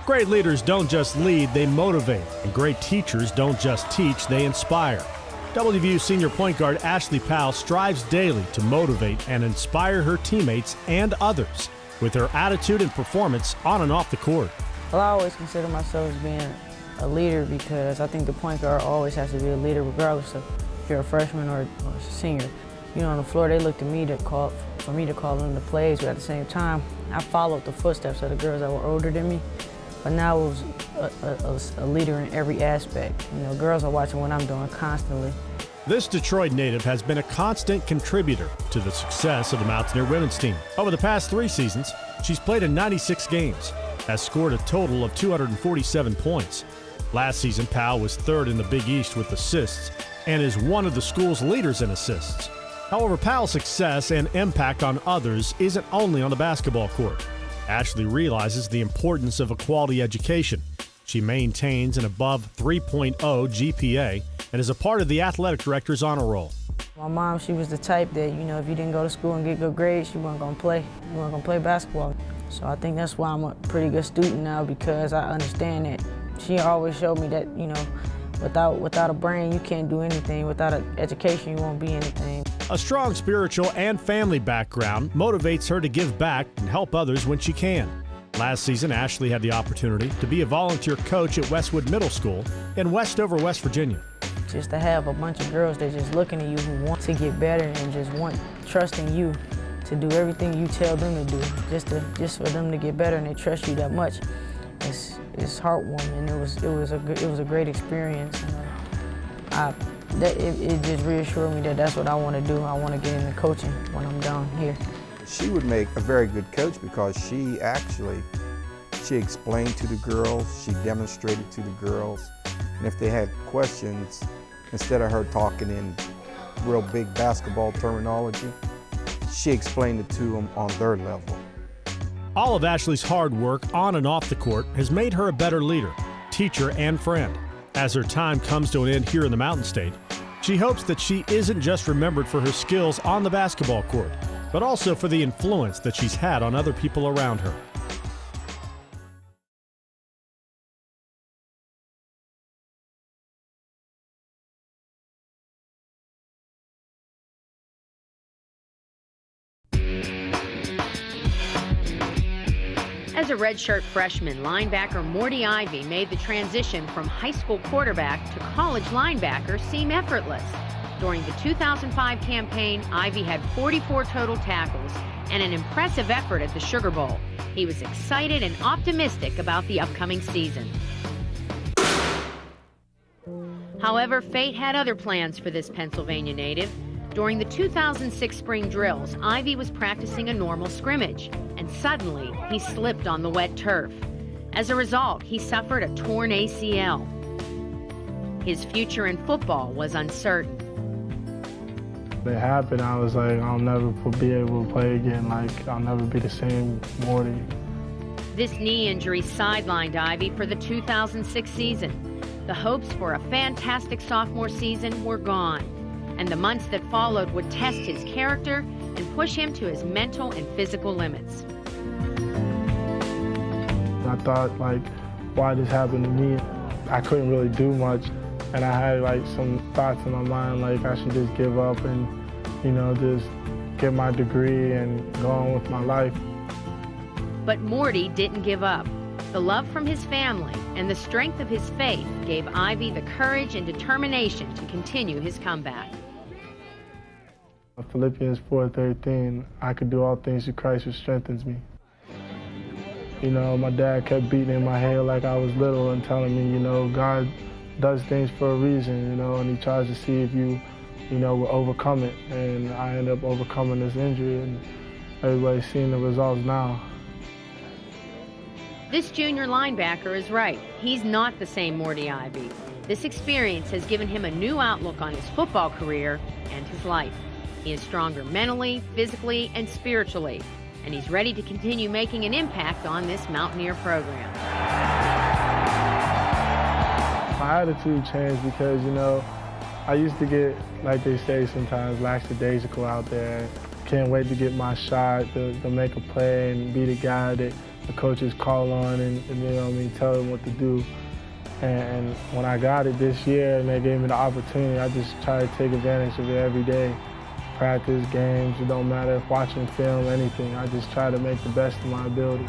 Great leaders don't just lead, they motivate. And great teachers don't just teach, they inspire. WVU senior point guard Ashley Powell strives daily to motivate and inspire her teammates and others with her attitude and performance on and off the court. Well, I always consider myself as being a leader because I think the point guard always has to be a leader regardless of if you're a freshman or a senior. You know, on the floor, they look to me for me to call them the plays, but at the same time, I followed the footsteps of the girls that were older than me. But now it was a leader in every aspect. You know, girls are watching what I'm doing constantly. This Detroit native has been a constant contributor to the success of the Mountaineer women's team. Over the past 3 seasons, she's played in 96 games, has scored a total of 247 points. Last season, Powell was 3rd in the Big East with assists and is one of the school's leaders in assists. However, Powell's success and impact on others isn't only on the basketball court. Ashley realizes the importance of a quality education. She maintains an above 3.0 GPA and is a part of the athletic director's honor roll. My mom, she was the type that, you know, if you didn't go to school and get good grades, you weren't gonna play. You weren't gonna play basketball. So I think that's why I'm a pretty good student now, because I understand that she always showed me that, you know, without a brain, you can't do anything. Without an education, you won't be anything. A strong spiritual and family background motivates her to give back and help others when she can. Last season, Ashley had the opportunity to be a volunteer coach at Westwood Middle School in Westover, West Virginia. Just to have a bunch of girls that just looking at you who want to get better and just trusting you to do everything you tell them to do, just for them to get better, and they trust you that much. It's heartwarming. It was a great experience. And it just reassured me that that's what I want to do. I want to get into coaching when I'm done here. She would make a very good coach because she explained to the girls, she demonstrated to the girls, and if they had questions, instead of her talking in real big basketball terminology, she explained it to them on their level. All of Ashley's hard work on and off the court has made her a better leader, teacher, and friend. As her time comes to an end here in the Mountain State, she hopes that she isn't just remembered for her skills on the basketball court, but also for the influence that she's had on other people around her. As a redshirt freshman, linebacker Morty Ivy made the transition from high school quarterback to college linebacker seem effortless. During the 2005 campaign, Ivy had 44 total tackles and an impressive effort at the Sugar Bowl. He was excited and optimistic about the upcoming season. However, fate had other plans for this Pennsylvania native. During the 2006 spring drills, Ivy was practicing a normal scrimmage, and suddenly he slipped on the wet turf. As a result, he suffered a torn ACL. His future in football was uncertain. When it happened, I was like, I'll never be able to play again. Like, I'll never be the same Morty. This knee injury sidelined Ivy for the 2006 season. The hopes for a fantastic sophomore season were gone, and the months that followed would test his character and push him to his mental and physical limits. I thought, like, why this happened to me? I couldn't really do much, and I had, like, some thoughts in my mind, like, I should just give up and, you know, just get my degree and go on with my life. But Morty didn't give up. The love from his family and the strength of his faith gave Ivy the courage and determination to continue his comeback. Philippians 4:13, I could do all things through Christ who strengthens me. You know, my dad kept beating in my head like I was little and telling me, you know, God does things for a reason, you know, and he tries to see if you will overcome it. And I ended up overcoming this injury, and everybody's seeing the results now. This junior linebacker is right. He's not the same Morty Ivy. This experience has given him a new outlook on his football career and his life. He is stronger mentally, physically, and spiritually, and he's ready to continue making an impact on this Mountaineer program. My attitude changed because, you know, I used to get, like they say sometimes, lackadaisical out there. Can't wait to get my shot, to make a play and be the guy that the coaches call on and you know what I mean, tell them what to do. And when I got it this year and they gave me the opportunity, I just try to take advantage of it every day. Practice, games, it don't matter if watching film, anything. I just try to make the best of my ability.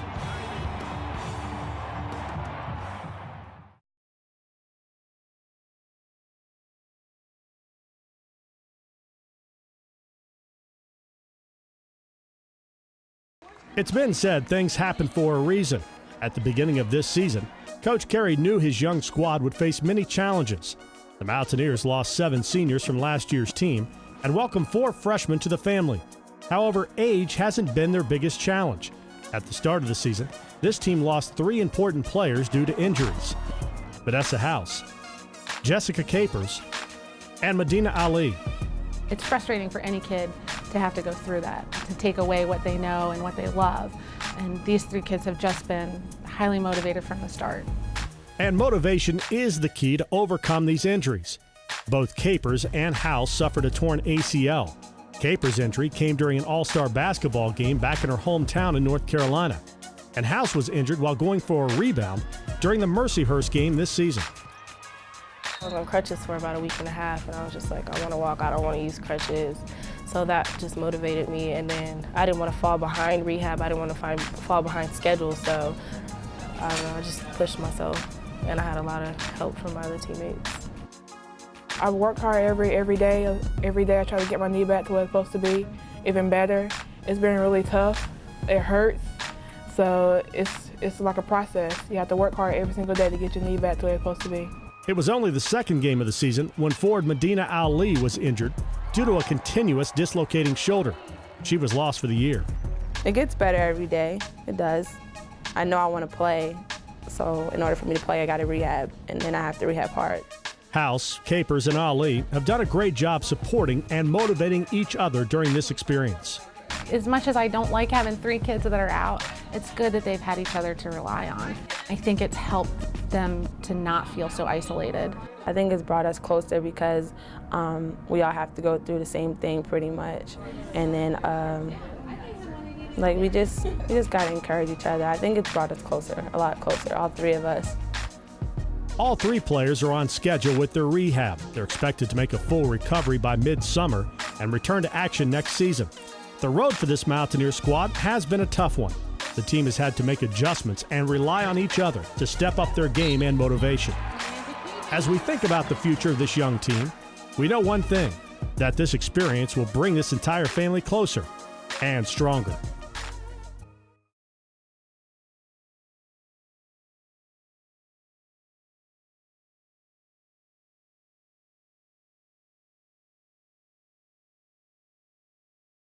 It's been said things happen for a reason. At the beginning of this season, Coach Carey knew his young squad would face many challenges. The Mountaineers lost 7 seniors from last year's team and welcomed 4 freshmen to the family. However, age hasn't been their biggest challenge. At the start of the season, this team lost 3 important players due to injuries: Vanessa House, Jessica Capers, and Medina Ali. It's frustrating for any kid to have to go through that, to take away what they know and what they love. And these 3 kids have just been highly motivated from the start. And motivation is the key to overcome these injuries. Both Capers and House suffered a torn ACL. Capers' injury came during an all-star basketball game back in her hometown in North Carolina. And House was injured while going for a rebound during the Mercyhurst game this season. I was on crutches for about a week and a half, and I was just like, I want to walk, I don't want to use crutches. So that just motivated me, and then I didn't want to fall behind rehab, I didn't want to fall behind schedule, so I don't know, I just pushed myself, and I had a lot of help from my other teammates. I work hard every day. Every day I try to get my knee back to where it's supposed to be, even better. It's been really tough, it hurts, so it's like a process. You have to work hard every single day to get your knee back to where it's supposed to be. It was only the second game of the season when forward Medina Ali was injured due to a continuous dislocating shoulder. She was lost for the year. It gets better every day, it does. I know I want to play, so in order for me to play, I got to rehab, and then I have to rehab hard. House, Capers, and Ali have done a great job supporting and motivating each other during this experience. As much as I don't like having 3 kids that are out, it's good that they've had each other to rely on. I think it's helped them to not feel so isolated. I think it's brought us closer because we all have to go through the same thing pretty much. And then like we just gotta encourage each other. I think it's brought us closer, a lot closer, all 3 of us. All 3 players are on schedule with their rehab. They're expected to make a full recovery by mid-summer and return to action next season. The road for this Mountaineer squad has been a tough one. The team has had to make adjustments and rely on each other to step up their game and motivation. As we think about the future of this young team, we know one thing, that this experience will bring this entire family closer and stronger.